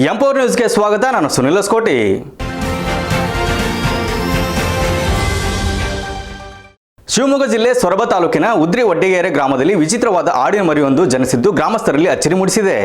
Empower ನ್ಯೂಸ್ಗೆ ಸ್ವಾಗತ. ನಾನು ಸುನಿಲ್ ಹೊಸಕೋಟಿ. ಶಿವಮೊಗ್ಗ ಜಿಲ್ಲೆ ಸೊರಬ ತಾಲೂಕಿನ ಉದ್ರಿ ಒಡ್ಡಿಗೆರೆ ಗ್ರಾಮದಲ್ಲಿ ವಿಚಿತ್ರವಾದ ಆಡಿನ ಮರಿಯೊಂದು ಜನಿಸಿದ್ದು ಗ್ರಾಮಸ್ಥರಲ್ಲಿ ಅಚ್ಚರಿ ಮೂಡಿಸಿದೆ.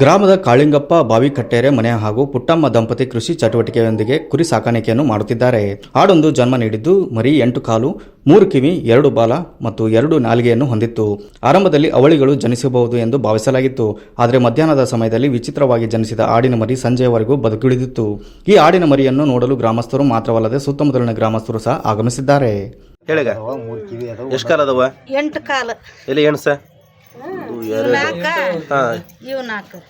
ಗ್ರಾಮದ ಕಾಳಿಂಗಪ್ಪ ಬಾವಿಕಟ್ಟೆರೆ ಮನೆ ಹಾಗೂ ಪುಟ್ಟಮ್ಮ ದಂಪತಿ ಕೃಷಿ ಚಟುವಟಿಕೆಯೊಂದಿಗೆ ಕುರಿ ಸಾಕಾಣಿಕೆಯನ್ನು ಮಾಡುತ್ತಿದ್ದಾರೆ. ಆಡೊಂದು ಜನ್ಮ ನೀಡಿದ್ದು ಮರಿ 8 ಕಾಲು, 3 ಕಿವಿ, 2 ಬಾಲ ಮತ್ತು 2 ನಾಲಿಗೆಯನ್ನು ಹೊಂದಿತ್ತು. ಆರಂಭದಲ್ಲಿ ಅವಳಿಗಳು ಜನಿಸಬಹುದು ಎಂದು ಭಾವಿಸಲಾಗಿತ್ತು. ಆದರೆ ಮಧ್ಯಾಹ್ನದ ಸಮಯದಲ್ಲಿ ವಿಚಿತ್ರವಾಗಿ ಜನಿಸಿದ ಆಡಿನ ಮರಿ ಸಂಜೆಯವರೆಗೂ ಬದುಕುಳಿದಿತ್ತು. ಈ ಆಡಿನ ಮರಿಯನ್ನು ನೋಡಲು ಗ್ರಾಮಸ್ಥರು ಮಾತ್ರವಲ್ಲದೆ ಸುತ್ತಮುತ್ತಲಿನ ಗ್ರಾಮಸ್ಥರು ಸಹ ಆಗಮಿಸಿದ್ದಾರೆ. ಎಷ್ಟು ಕಾಲ ಅದಾವ? 8 ಕಾಲು. ಎಲ್ಲಿ ಎಣ್ಸ? ಇವು 4.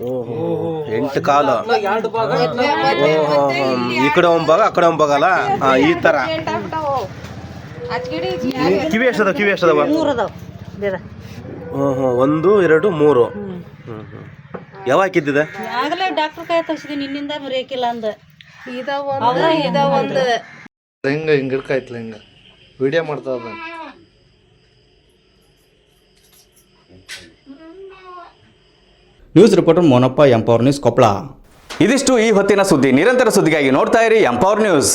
ಓಹೋ, 8 ಕಾಲು. ಈ ಕಡೆ ಒಂಬಾಗ ಆ ಕಡೆ ಒಂಬಾಗಲ್ಲ, ಈ ತರ. ಕಿವಿ ಎಷ್ಟದ? 3 ಅದಾವ. 1 2 3. ಯಾವಾಗ ಹಾಕಿದ್ದಿದೆ? ಆಗಲೇ ಡಾಕ್ಟರ್ ಕೈ ತಗ್ಸಿದೀನಿ, ನಿನ್ನಿಂದ ಮರಿಯಾಕಿಲ್ಲ ಅಂದ. ಹಿಂಗೆ ಇಡ್ಕಾಯ್ತಲ್ಲ, ಹಿಂಗೆ ವಿಡಿಯೋ ಮಾಡ್ತಾ ಇದ್ದ. News reporter Monappa, empower news, Koppal. ಇದಿಷ್ಟು ಈ ಹೊತ್ತಿನ ಸುದ್ದಿ. ನಿರಂತರ ಸುದ್ದಿಗಾಗಿ ನೋಡ್ತಾ ಇರಿ ಎಂಪವರ್ ನ್ಯೂಸ್.